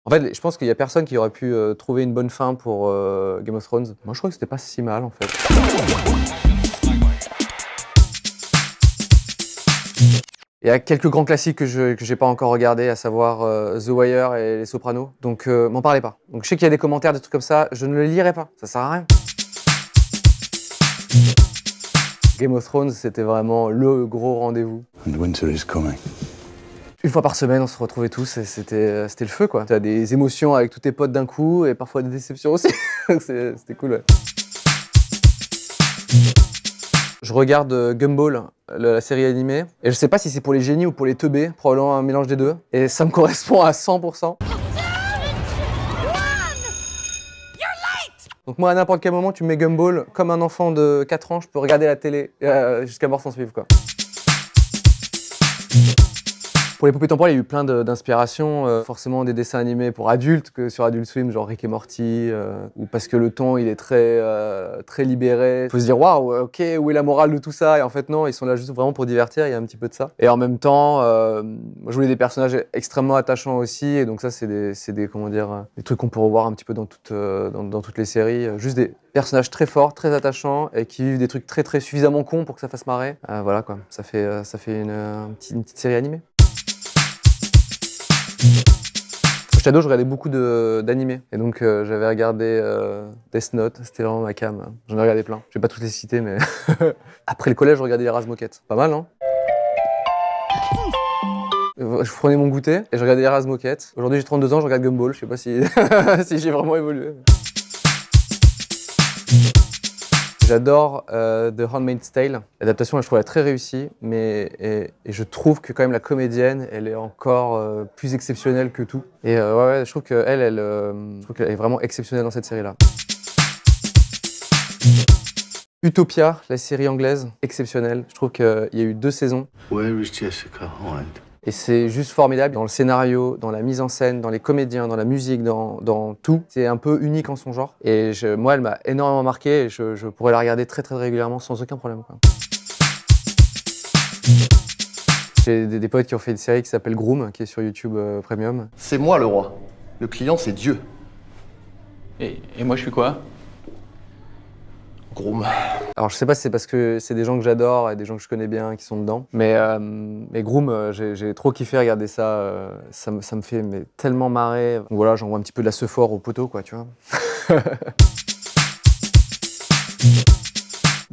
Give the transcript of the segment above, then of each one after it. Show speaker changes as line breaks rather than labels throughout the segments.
En fait, je pense qu'il y a personne qui aurait pu trouver une bonne fin pour Game of Thrones. Moi, je crois que c'était pas si mal, en fait. Il y a quelques grands classiques que j'ai pas encore regardés, à savoir The Wire et Les Sopranos. Donc, m'en parlez pas. Donc, je sais qu'il y a des commentaires, des trucs comme ça. Je ne le lirai pas. Ça sert à rien. Game of Thrones, c'était vraiment le gros rendez-vous.
And winter is coming.
Une fois par semaine, on se retrouvait tous et c'était le feu, quoi. T'as des émotions avec tous tes potes d'un coup et parfois des déceptions aussi. C'était cool, ouais. Je regarde Gumball, la série animée, et je sais pas si c'est pour les génies ou pour les teubés, probablement un mélange des deux, et ça me correspond à 100%. Donc moi, à n'importe quel moment, tu me mets Gumball, comme un enfant de 4 ans, je peux regarder la télé jusqu'à mort sans suivre, quoi. Pour les poupées temporelles, il y a eu plein d'inspirations, forcément des dessins animés pour adultes, que sur Adult Swim, genre Rick et Morty, ou parce que le ton, il est très libéré. Il faut se dire, waouh, ok, où est la morale de tout ça? Et en fait, non, ils sont là juste vraiment pour divertir, il y a un petit peu de ça. Et en même temps, moi, je voulais des personnages extrêmement attachants aussi, et donc ça, c'est des comment dire, des trucs qu'on peut revoir un petit peu dans toutes les séries. Juste des personnages très forts, très attachants, et qui vivent des trucs très suffisamment cons pour que ça fasse marrer. Voilà, quoi, ça fait une petite série animée. Quand j'étais ado, je regardais beaucoup d'animés. Et donc, j'avais regardé Death Note, c'était vraiment ma cam. J'en ai regardé plein. Je vais pas toutes les citer, mais... Après le collège, je regardais les Razmoket. Pas mal, non? Je prenais mon goûter et je regardais les Razmoket. Aujourd'hui, j'ai 32 ans, je regarde Gumball. Je sais pas si, si j'ai vraiment évolué. J'adore The Handmaid's Tale. L'adaptation, je trouve elle très réussie, et je trouve que quand même la comédienne, elle est encore plus exceptionnelle que tout. Et ouais, je trouve qu'elle est vraiment exceptionnelle dans cette série-là. Utopia, la série anglaise, exceptionnelle. Je trouve qu'il y a eu 2 saisons.
Where is Jessica Hyde?
Et c'est juste formidable dans le scénario, dans la mise en scène, dans les comédiens, dans la musique, dans tout. C'est un peu unique en son genre. Et moi, elle m'a énormément marqué et je pourrais la regarder très régulièrement sans aucun problème, quoi. J'ai des potes qui ont fait une série qui s'appelle Groom, qui est sur YouTube Premium.
C'est moi le roi. Le client, c'est Dieu.
Et moi, je suis quoi?
Groom.
Alors je sais pas si c'est parce que c'est des gens que j'adore et des gens que je connais bien qui sont dedans, mais Groom, j'ai trop kiffé regarder ça, ça me fait tellement marrer. Donc voilà, j'envoie un petit peu de la sephore au poteau, quoi, tu vois.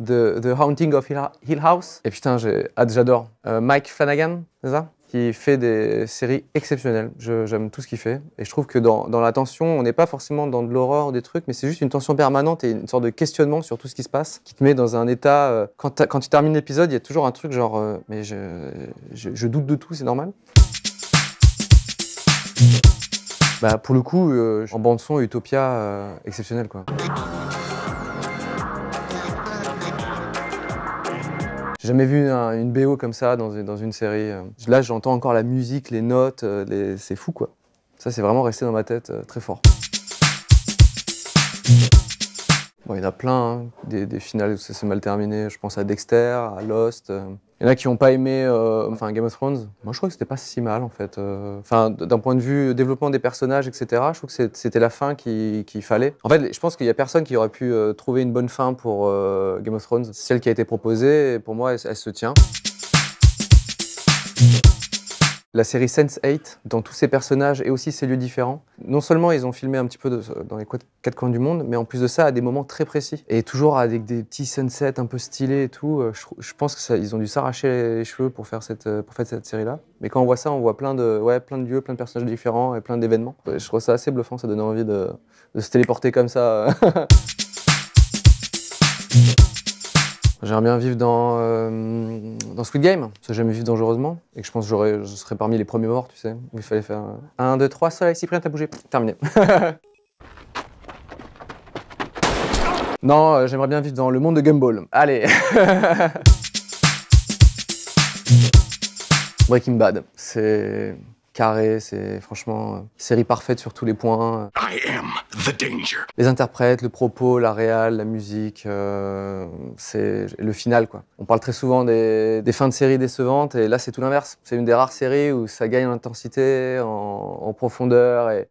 The Haunting of Hill House. Et putain, j'adore. Mike Flanagan, c'est ça? Qui fait des séries exceptionnelles. J'aime tout ce qu'il fait. Et je trouve que dans la tension, on n'est pas forcément dans de l'horreur ou des trucs, mais c'est juste une tension permanente et une sorte de questionnement sur tout ce qui se passe, qui te met dans un état... quand tu termines l'épisode, il y a toujours un truc genre mais je doute de tout, c'est normal. Bah, pour le coup, en bande-son, Utopia, exceptionnel, quoi. J'ai jamais vu une BO comme ça dans une série. Là, j'entends encore la musique, les notes, c'est fou, quoi. Ça, c'est vraiment resté dans ma tête très fort. Bon, il y en a plein, hein, des finales où ça s'est mal terminé. Je pense à Dexter, à Lost. Il y en a qui n'ont pas aimé Game of Thrones. Moi, je crois que c'était pas si mal, en fait. D'un point de vue développement des personnages, etc., je trouve que c'était la fin qu'il fallait. En fait, je pense qu'il y a personne qui aurait pu trouver une bonne fin pour Game of Thrones. Celle qui a été proposée, et pour moi, elle se tient. La série Sense8, dans tous ses personnages et aussi ses lieux différents. Non seulement ils ont filmé un petit peu dans les 4 coins du monde, mais en plus de ça, à des moments très précis. Et toujours avec des petits sunsets un peu stylés et tout. Je pense qu'ils ont dû s'arracher les cheveux pour faire cette série-là. Mais quand on voit ça, on voit plein de lieux, plein de personnages différents et plein d'événements. Je trouve ça assez bluffant, ça donne envie de se téléporter comme ça. J'aimerais bien vivre dans Squid Game, parce que j'aime vivre dangereusement, et que je pense que je serais parmi les premiers morts, tu sais, où il fallait faire 1, 2, 3, soleil, Cyprien, t'as bougé, terminé. Non, j'aimerais bien vivre dans le monde de Gumball. Allez. Breaking Bad, c'est carré, c'est franchement série parfaite sur tous les points.
I am the danger.
Les interprètes, le propos, la réal, la musique, c'est le final, quoi. On parle très souvent des fins de série décevantes, et là c'est tout l'inverse. C'est une des rares séries où ça gagne en intensité, en profondeur. Et...